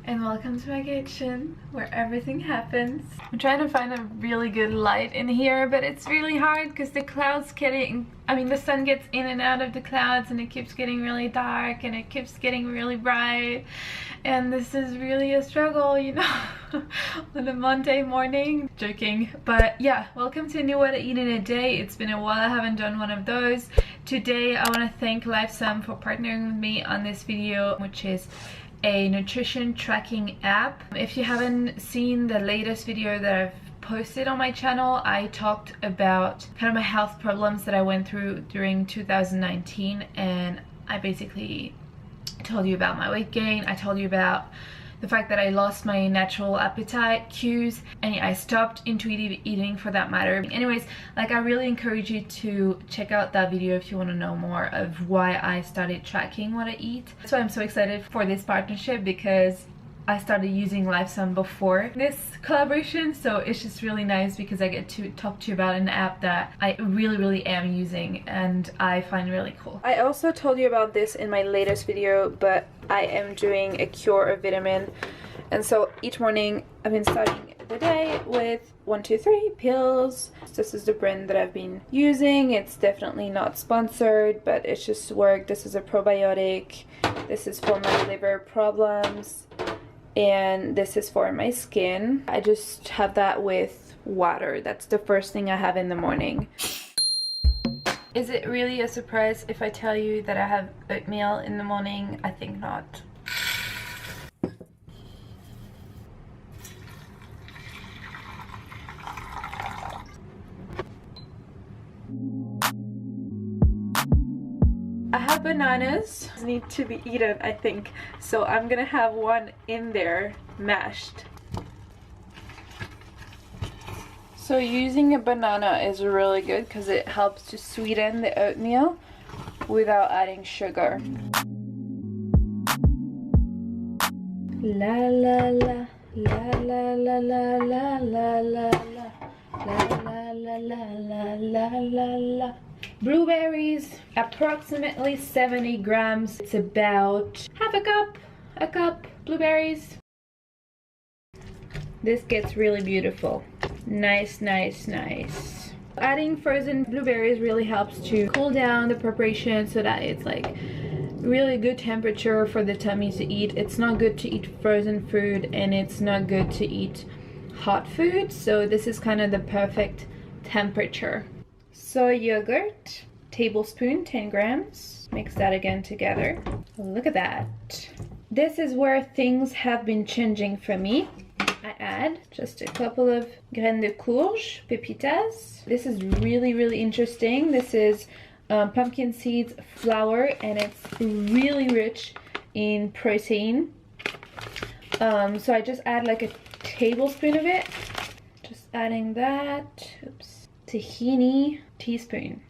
and welcome to my kitchen where everything happens. I'm trying to find a really good light in here, but it's really hard because the sun gets in and out of the clouds and it keeps getting really dark and it keeps getting really bright, and this is really a struggle, you know, on a Monday morning. Joking. But yeah, welcome to a new way to eat in a day. It's been a while I haven't done one of those. Today I want to thank Lifesum for partnering with me on this video, which is a nutrition tracking app. If you haven't seen the latest video that I've posted on my channel, I talked about kind of my health problems that I went through during 2019, and I basically told you about my weight gain. I told you about the fact that I lost my natural appetite cues and I stopped intuitive eating for that matter. Anyways, like, I really encourage you to check out that video if you want to know more of why I started tracking what I eat. That's why I'm so excited for this partnership, because I started using Lifesum before this collaboration, so it's just really nice because I get to talk to you about an app that I really am using and I find really cool. I also told you about this in my latest video, but I am doing a cure of vitamin, and so each morning I've been starting the day with 1, 2, 3 pills. This is the brand that I've been using. It's definitely not sponsored, but it's just worked. This is a probiotic. This is for my liver problems. And this is for my skin. I just have that with water. That's the first thing I have in the morning. Is it really a surprise if I tell you that I have oatmeal in the morning? I think not. I have bananas. These need to be eaten, I think. So I'm gonna have one in there, mashed. So using a banana is really good because it helps to sweeten the oatmeal without adding sugar. La la la la la la la la la la la la la la la la. Blueberries, approximately 70 grams. It's about half a cup blueberries. This gets really beautiful. Nice. Adding frozen blueberries really helps to cool down the preparation so that it's like really good temperature for the tummy to eat. It's not good to eat frozen food and it's not good to eat hot food, so this is kind of the perfect temperature. Soy yogurt, tablespoon, 10 grams. Mix that again together. Look at that. This is where things have been changing for me. I add just a couple of graines de courge, pepitas. This is really interesting. This is pumpkin seeds flour, and it's really rich in protein. So I just add like a tablespoon of it. Just adding that. Oops. Tahini, teaspoon,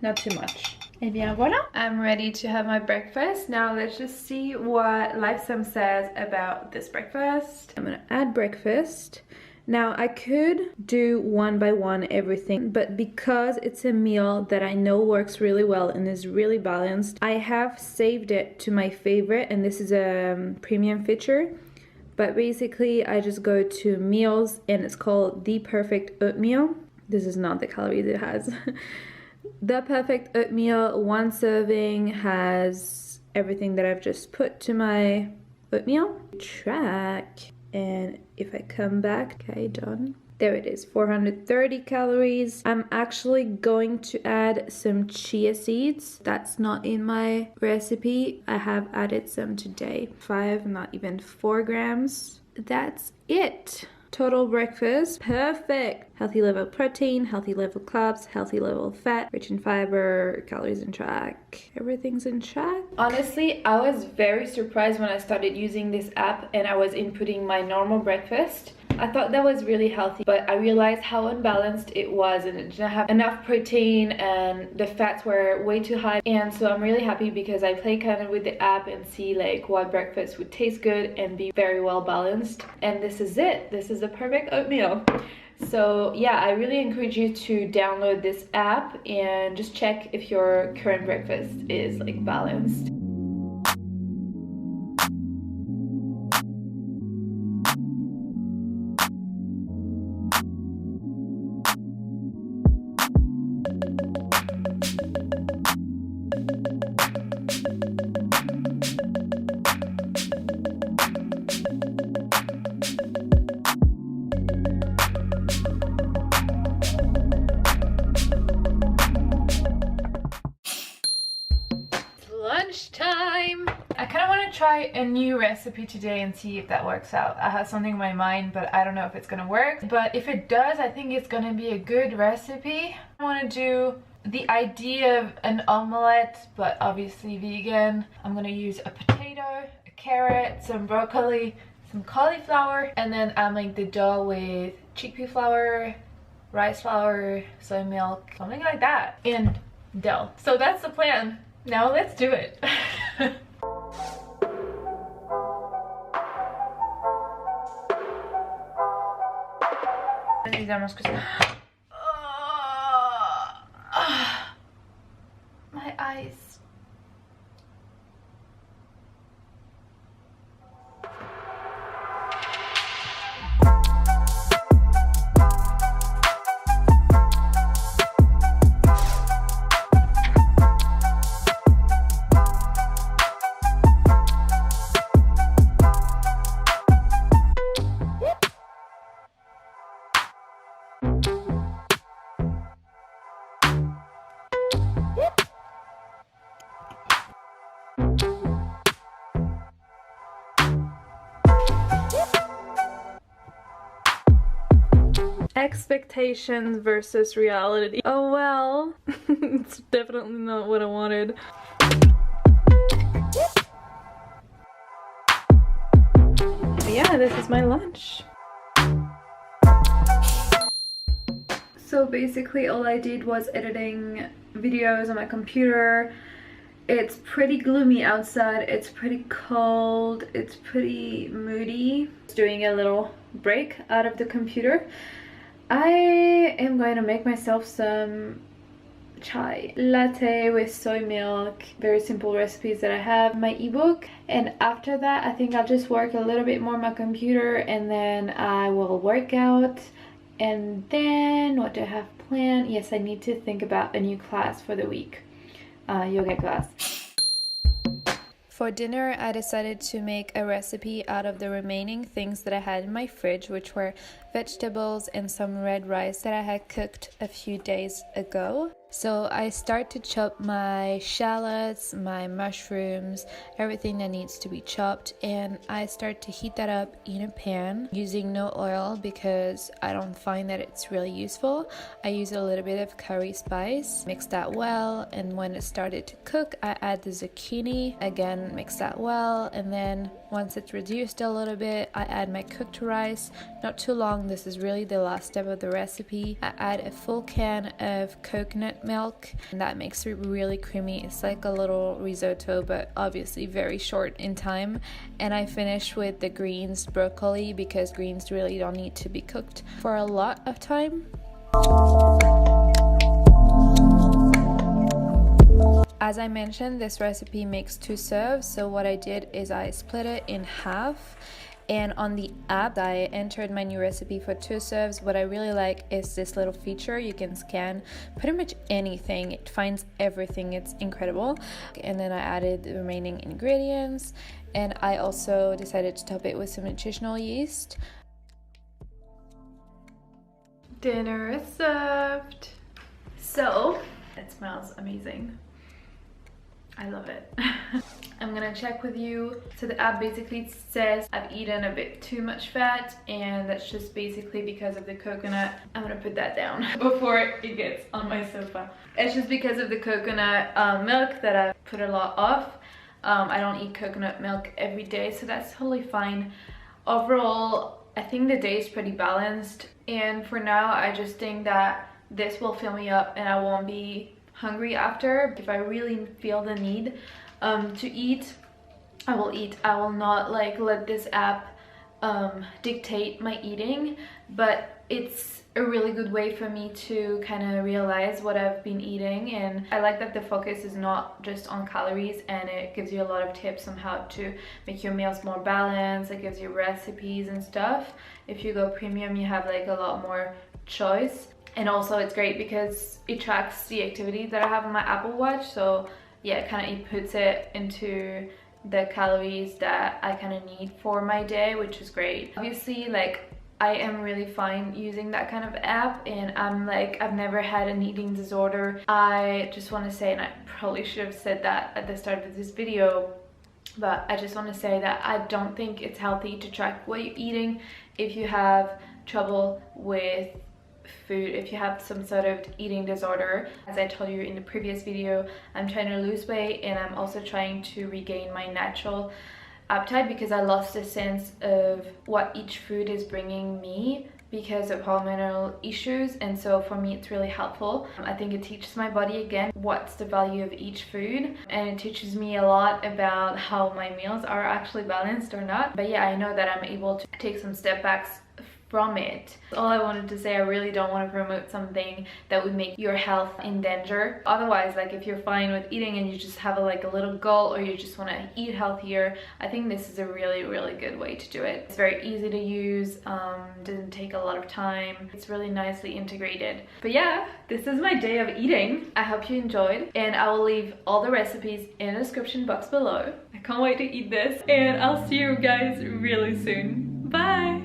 not too much. Et bien voilà, I'm ready to have my breakfast. Now let's just see what Lifesum says about this breakfast. I'm gonna add breakfast. Now I could do one by one everything, but because it's a meal that I know works really well and is really balanced, I have saved it to my favorite, and this is a premium feature. But basically I just go to meals and it's called The Perfect Oatmeal. This is not the calories it has. The Perfect Oatmeal, one serving has everything that I've just put to my oatmeal. Track, and if I come back, okay, done. There it is, 430 calories. I'm actually going to add some chia seeds. That's not in my recipe. I have added some today. 5, not even 4 grams. That's it. Total breakfast, perfect. Healthy level of protein, healthy level of carbs, healthy level of fat, rich in fiber, calories in track. Everything's in track. Honestly, I was very surprised when I started using this app and I was inputting my normal breakfast. I thought that was really healthy, but I realized how unbalanced it was and it didn't have enough protein and the fats were way too high. And so I'm really happy because I play kind of with the app and see like what breakfast would taste good and be very well balanced. And this is it. This is the perfect oatmeal. So yeah, I really encourage you to download this app and just check if your current breakfast is like balanced. I kind of want to try a new recipe today and see if that works out. I have something in my mind, but I don't know if it's gonna work. But if it does, I think it's gonna be a good recipe. I want to do the idea of an omelette, but obviously vegan. I'm gonna use a potato, a carrot, some broccoli, some cauliflower, and then I'll make the dough with chickpea flour, rice flour, soy milk, something like that, and dough. So that's the plan. Now let's do it. Necesitamos que... my eyes. Expectations versus reality. Oh well. It's definitely not what I wanted. But yeah, this is my lunch. So basically all I did was editing videos on my computer. It's pretty gloomy outside, it's pretty cold, it's pretty moody. Just doing a little break out of the computer. I am going to make myself some chai latte with soy milk, very simple recipes that I have in my ebook. And after that I think I'll just work a little bit more on my computer, and then I will work out. And then what do I have planned? Yes, I need to think about a new class for the week, yoga class. For dinner, I decided to make a recipe out of the remaining things that I had in my fridge, which were vegetables and some red rice that I had cooked a few days ago. So I start to chop my shallots, my mushrooms, everything that needs to be chopped, and I start to heat that up in a pan using no oil because I don't find that it's really useful. I use a little bit of curry spice, mix that well, and when it started to cook, I add the zucchini, again mix that well, and then once it's reduced a little bit, I add my cooked rice. Not too long, this is really the last step of the recipe. I add a full can of coconut milk, and that makes it really creamy. It's like a little risotto, but obviously very short in time. And I finish with the greens, broccoli, because greens really don't need to be cooked for a lot of time. As I mentioned, this recipe makes 2 serves, so what I did is I split it in half. And on the app, I entered my new recipe for 2 serves. What I really like is this little feature. You can scan pretty much anything. It finds everything. It's incredible. And then I added the remaining ingredients. And I also decided to top it with some nutritional yeast. Dinner is served. So, it smells amazing. I love it. I'm gonna check with you. So the app basically says I've eaten a bit too much fat, and that's just basically because of the coconut. I'm gonna put that down before it gets on my sofa. It's just because of the coconut milk that I put a lot of. I don't eat coconut milk every day, so that's totally fine. Overall, I think the day is pretty balanced, and for now I just think that this will fill me up and I won't be hungry after. If I really feel the need to eat, I will eat. I will not like let this app dictate my eating, but it's a really good way for me to kind of realize what I've been eating. And I like that the focus is not just on calories, and it gives you a lot of tips on how to make your meals more balanced. It gives you recipes and stuff. If you go premium, you have like a lot more choice. And also it's great because it tracks the activity that I have on my Apple Watch. So yeah, it puts it into the calories that I kind of need for my day, which is great. Obviously, like, I am really fine using that kind of app, and I've never had an eating disorder. I just want to say, and I probably should have said that at the start of this video, But I just want to say that I don't think it's healthy to track what you're eating if you have trouble with food, if you have some sort of eating disorder. As I told you in the previous video, I'm trying to lose weight, and I'm also trying to regain my natural appetite because I lost a sense of what each food is bringing me because of hormonal issues. And so for me it's really helpful. I think it teaches my body again what's the value of each food, and it teaches me a lot about how my meals are actually balanced or not. But yeah, I know that I'm able to take some step backs from it. All I wanted to say, I really don't want to promote something that would make your health in danger. Otherwise, like if you're fine with eating and you just have a little goal, or you just want to eat healthier, I think this is a really good way to do it. It's very easy to use, doesn't take a lot of time, it's really nicely integrated. But yeah, this is my day of eating. I hope you enjoyed, and I will leave all the recipes in the description box below. I can't wait to eat this, and I'll see you guys really soon. Bye!